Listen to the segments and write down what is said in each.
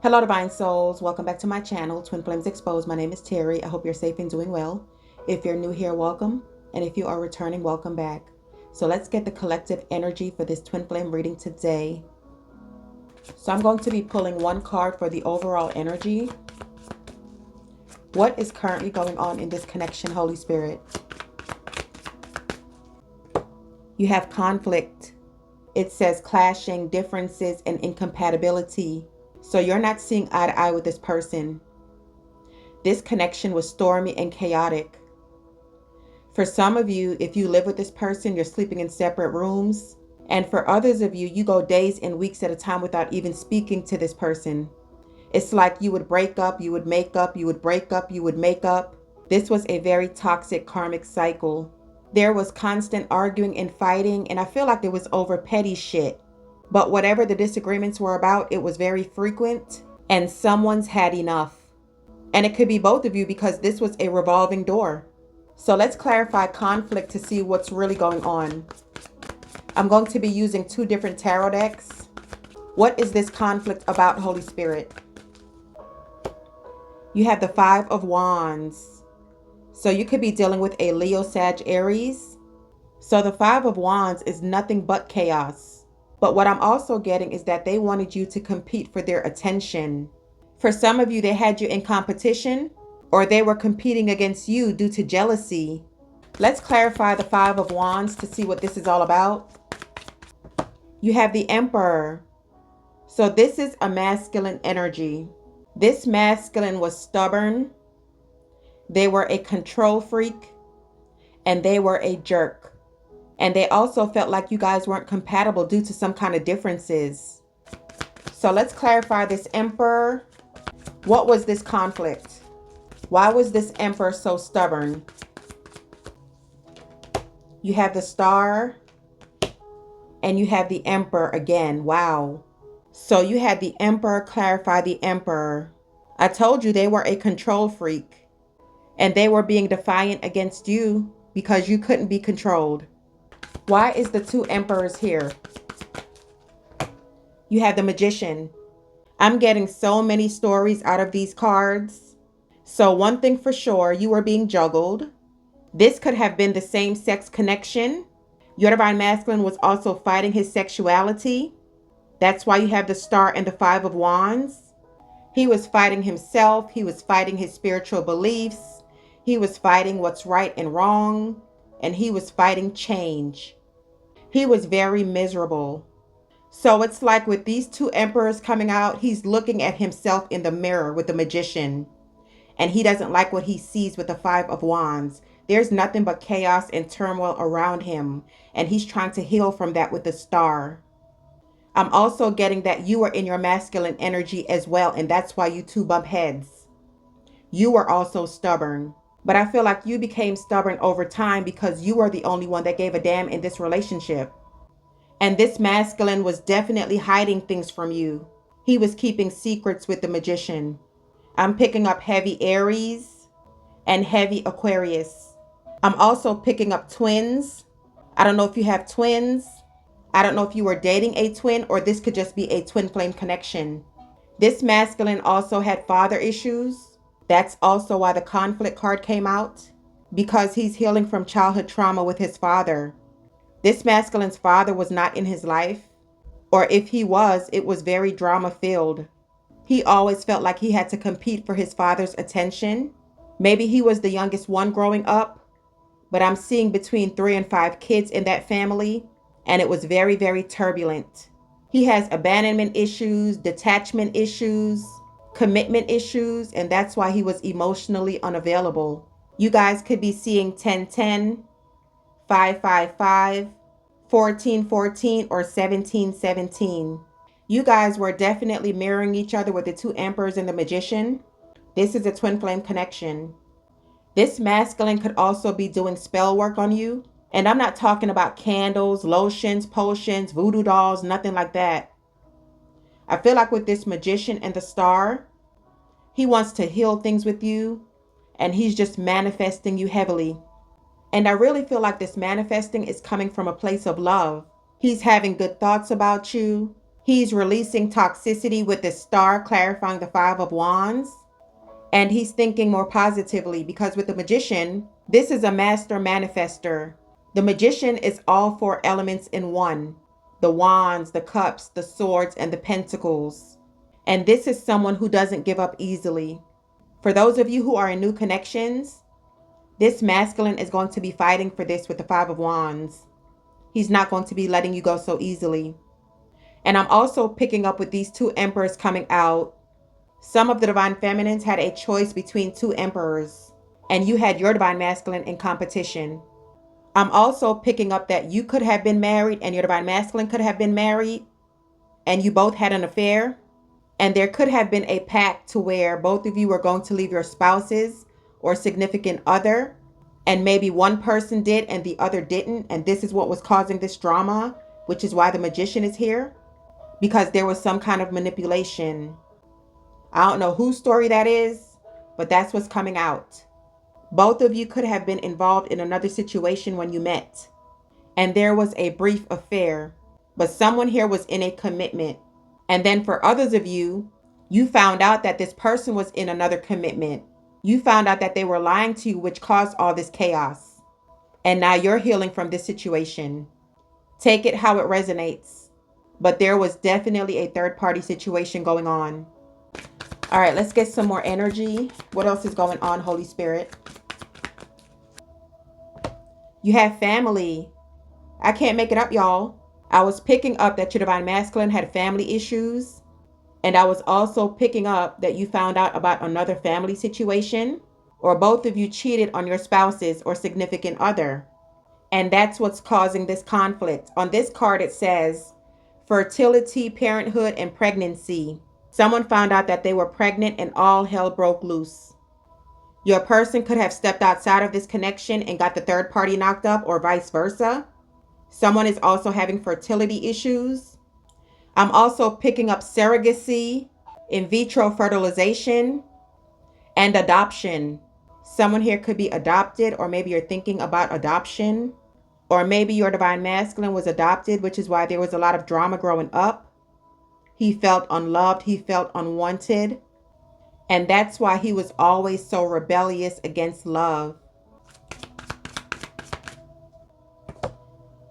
Hello, Divine Souls. Welcome back to my channel, Twin Flames Exposed. My name is Terry. I hope you're safe and doing well. If you're new here, welcome. And if you are returning, welcome back. So let's get the collective energy for this Twin Flame reading today. So I'm going to be pulling one card for the overall energy. What is currently going on in this connection, Holy Spirit? You have conflict. It says clashing, differences, and incompatibility. So you're not seeing eye to eye with this person. This connection was stormy and chaotic. For some of you, if you live with this person, you're sleeping in separate rooms. And for others of you, you go days and weeks at a time without even speaking to this person. It's like you would break up, you would make up, you would break up, you would make up. This was a very toxic karmic cycle. There was constant arguing and fighting, and I feel like it was over petty shit. But whatever the disagreements were about, it was very frequent, and someone's had enough. And it could be both of you because this was a revolving door. So let's clarify conflict to see what's really going on. I'm going to be using two different tarot decks. What is this conflict about, Holy Spirit? You have the Five of Wands. So you could be dealing with a Leo, Sag, Aries. So the Five of Wands is nothing but chaos. But what I'm also getting is that they wanted you to compete for their attention. For some of you, they had you in competition, or they were competing against you due to jealousy. Let's clarify the Five of Wands to see what this is all about. You have the Emperor. So this is a masculine energy. This masculine was stubborn. They were a control freak, and they were a jerk. And they also felt like you guys weren't compatible due to some kind of differences. So let's clarify this Emperor. What was this conflict? Why was this Emperor so stubborn? You have the Star and you have the Emperor again. Wow. So you had the Emperor clarify the Emperor. I told you they were a control freak and they were being defiant against you because you couldn't be controlled. Why is the two Emperors here? You have the Magician. I'm getting so many stories out of these cards. So one thing for sure, you are being juggled. This could have been the same sex connection. Your divine masculine was also fighting his sexuality. That's why you have the Star and the Five of Wands. He was fighting himself. He was fighting his spiritual beliefs. He was fighting what's right and wrong. And he was fighting change. He was very miserable. So it's like with these two Emperors coming out, he's looking at himself in the mirror with the Magician. And he doesn't like what he sees with the Five of Wands. There's nothing but chaos and turmoil around him. And he's trying to heal from that with the Star. I'm also getting that you are in your masculine energy as well. And that's why you two bump heads. You were also stubborn. But I feel like you became stubborn over time because you were the only one that gave a damn in this relationship. And this masculine was definitely hiding things from you. He was keeping secrets with the Magician. I'm picking up heavy Aries and heavy Aquarius. I'm also picking up twins. I don't know if you have twins. I don't know if you were dating a twin or this could just be a twin flame connection. This masculine also had father issues. That's also why the conflict card came out, because he's healing from childhood trauma with his father. This masculine's father was not in his life, or if he was, it was very drama filled. He always felt like he had to compete for his father's attention. Maybe he was the youngest one growing up, but I'm seeing between 3 and 5 kids in that family, and it was very, very turbulent. He has abandonment issues, detachment issues, commitment issues, and that's why he was emotionally unavailable. You guys could be seeing 1010, 555, 1414, or 1717. You guys were definitely mirroring each other with the two Emperors and the Magician. This is a twin flame connection. This masculine could also be doing spell work on you. And I'm not talking about candles, lotions, potions, voodoo dolls, nothing like that. I feel like with this Magician and the Star, he wants to heal things with you, and he's just manifesting you heavily. And I really feel like this manifesting is coming from a place of love. He's having good thoughts about you. He's releasing toxicity with the star, clarifying the Five of Wands. And he's thinking more positively because with the Magician, this is a master manifester. The Magician is all four elements in one. The wands, the cups, the swords, and the pentacles. And this is someone who doesn't give up easily. For those of you who are in new connections, this masculine is going to be fighting for this with the Five of Wands. He's not going to be letting you go so easily. And I'm also picking up with these two emperors coming out. Some of the divine feminines had a choice between two emperors, and you had your divine masculine in competition. I'm also picking up that you could have been married and your divine masculine could have been married, and you both had an affair. And there could have been a pact to where both of you were going to leave your spouses or significant other, and maybe one person did and the other didn't. And this is what was causing this drama, which is why the Magician is here, because there was some kind of manipulation. I don't know whose story that is, but that's what's coming out. Both of you could have been involved in another situation when you met, and there was a brief affair, but someone here was in a commitment. And then for others of you, you found out that this person was in another commitment. You found out that they were lying to you, which caused all this chaos. And now you're healing from this situation. Take it how it resonates. But there was definitely a third party situation going on. All right, let's get some more energy. What else is going on, Holy Spirit? You have family. I can't make it up, y'all. I was picking up that your divine masculine had family issues. And I was also picking up that you found out about another family situation, or both of you cheated on your spouses or significant other. And that's what's causing this conflict. On this card, it says fertility, parenthood, and pregnancy. Someone found out that they were pregnant and all hell broke loose. Your person could have stepped outside of this connection and got the third party knocked up, or vice versa. Someone is also having fertility issues. I'm also picking up surrogacy, in vitro fertilization, and adoption. Someone here could be adopted, or maybe you're thinking about adoption, or maybe your divine masculine was adopted, which is why there was a lot of drama growing up. He felt unloved, he felt unwanted, and that's why he was always so rebellious against love.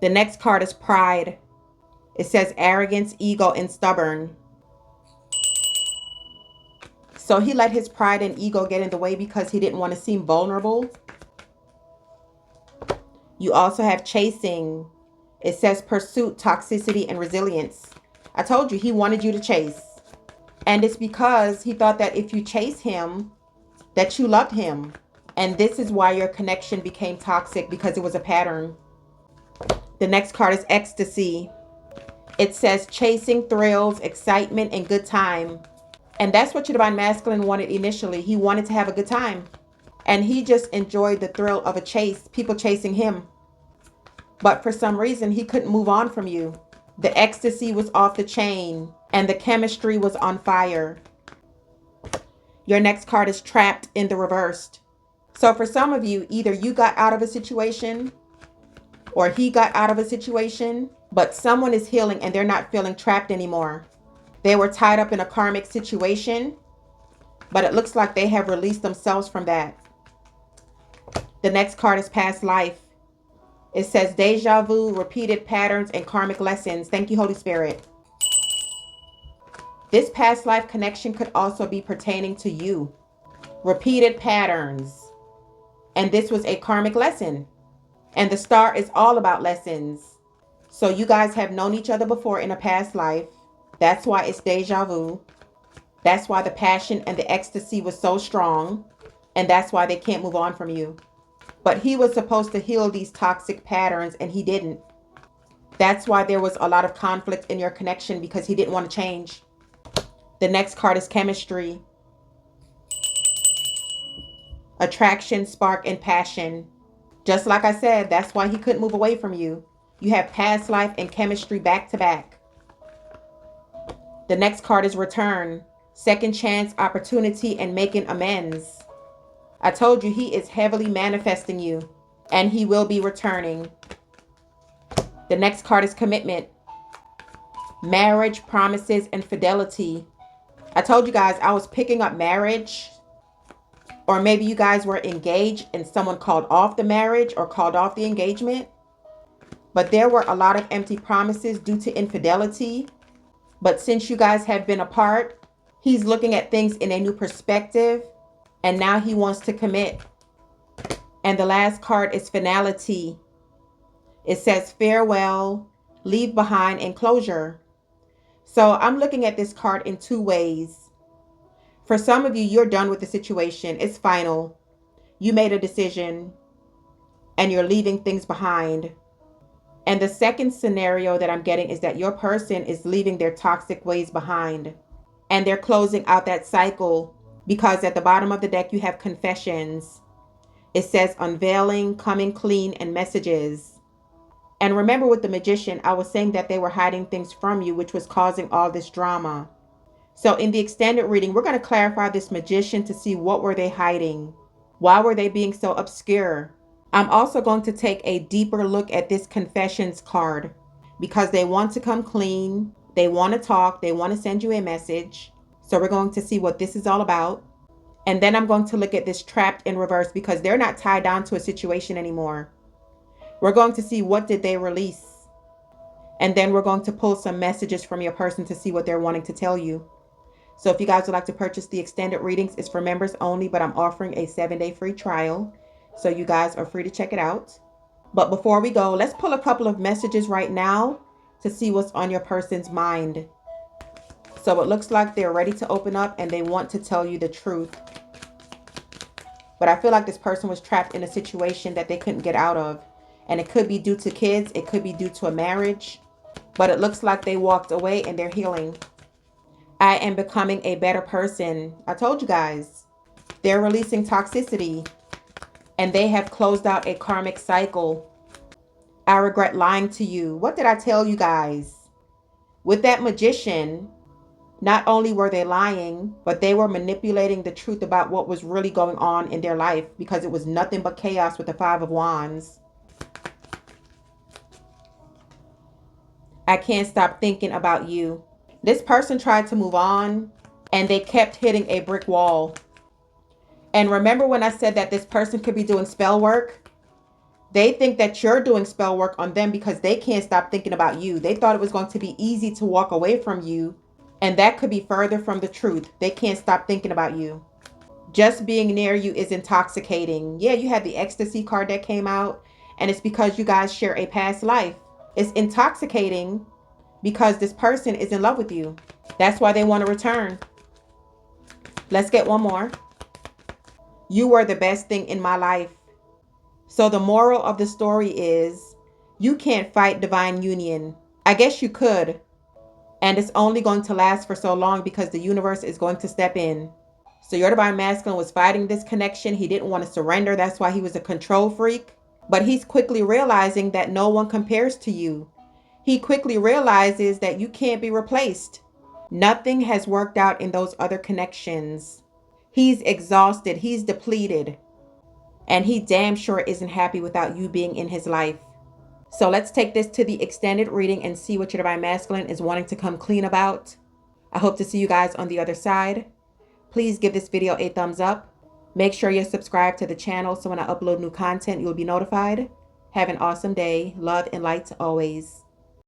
The next card is pride. It says arrogance, ego, and stubborn. So he let his pride and ego get in the way because he didn't want to seem vulnerable. You also have chasing. It says pursuit, toxicity, and resilience. I told you he wanted you to chase. And it's because he thought that if you chase him, that you loved him. And this is why your connection became toxic, because it was a pattern. The next card is ecstasy. It says chasing thrills, excitement, and good time. And that's what your divine masculine wanted initially. He wanted to have a good time. And he just enjoyed the thrill of a chase, people chasing him. But for some reason, he couldn't move on from you. The ecstasy was off the chain, and the chemistry was on fire. Your next card is trapped in the reversed. So for some of you, either you got out of a situation or he got out of a situation, but someone is healing and they're not feeling trapped anymore. They were tied up in a karmic situation, but it looks like they have released themselves from that. The next card is past life. It says deja vu, repeated patterns, and karmic lessons. Thank you, Holy Spirit. This past life connection could also be pertaining to you. Repeated patterns. And this was a karmic lesson. And the star is all about lessons. So you guys have known each other before in a past life. That's why it's deja vu. That's why the passion and the ecstasy was so strong. And that's why they can't move on from you. But he was supposed to heal these toxic patterns and he didn't. That's why there was a lot of conflict in your connection, because he didn't want to change. The next card is chemistry. Attraction, spark, and passion. Just like I said, that's why he couldn't move away from you. You have past life and chemistry back to back. The next card is return. Second chance, opportunity, and making amends. I told you he is heavily manifesting you, and he will be returning. The next card is commitment. Marriage, promises, and fidelity. I told you guys I was picking up marriage, or maybe you guys were engaged and someone called off the marriage or called off the engagement. But there were a lot of empty promises due to infidelity. But since you guys have been apart, he's looking at things in a new perspective, and now he wants to commit. And the last card is finality. It says farewell, leave behind, and closure. So I'm looking at this card in two ways. For some of you, you're done with the situation. It's final. You made a decision and you're leaving things behind. And the second scenario that I'm getting is that your person is leaving their toxic ways behind and they're closing out that cycle, because at the bottom of the deck, you have confessions. It says unveiling, coming clean, and messages. And remember with the magician, I was saying that they were hiding things from you, which was causing all this drama. So in the extended reading, we're going to clarify this magician to see what were they hiding. Why were they being so obscure? I'm also going to take a deeper look at this confessions card because they want to come clean. They want to talk. They want to send you a message. So we're going to see what this is all about. And then I'm going to look at this trapped in reverse because they're not tied down to a situation anymore. We're going to see what did they release. And then we're going to pull some messages from your person to see what they're wanting to tell you. So if you guys would like to purchase the extended readings, it's for members only, but I'm offering a 7-day free trial. So you guys are free to check it out. But before we go, let's pull a couple of messages right now to see what's on your person's mind. So it looks like they're ready to open up and they want to tell you the truth. But I feel like this person was trapped in a situation that they couldn't get out of. And it could be due to kids. It could be due to a marriage. But it looks like they walked away and they're healing. I am becoming a better person. I told you guys. They're releasing toxicity. And they have closed out a karmic cycle. I regret lying to you. What did I tell you guys? With that magician, not only were they lying, but they were manipulating the truth about what was really going on in their life, because it was nothing but chaos with the 5 of Wands. I can't stop thinking about you. This person tried to move on and they kept hitting a brick wall. And remember when I said that this person could be doing spell work? They think that you're doing spell work on them because they can't stop thinking about you. They thought it was going to be easy to walk away from you. And that could be further from the truth. They can't stop thinking about you. Just being near you is intoxicating. Yeah, you had the ecstasy card that came out. And it's because you guys share a past life. It's intoxicating because this person is in love with you. That's why they want to return. Let's get one more. You were the best thing in my life. So the moral of the story is you can't fight divine union. I guess you could. And it's only going to last for so long because the universe is going to step in. So your divine masculine was fighting this connection. He didn't want to surrender. That's why he was a control freak. But he's quickly realizing that no one compares to you. He quickly realizes that you can't be replaced. Nothing has worked out in those other connections. He's exhausted. He's depleted. And he damn sure isn't happy without you being in his life. So let's take this to the extended reading and see what your divine masculine is wanting to come clean about. I hope to see you guys on the other side. Please give this video a thumbs up. Make sure you're subscribed to the channel so when I upload new content, you'll be notified. Have an awesome day. Love and light always.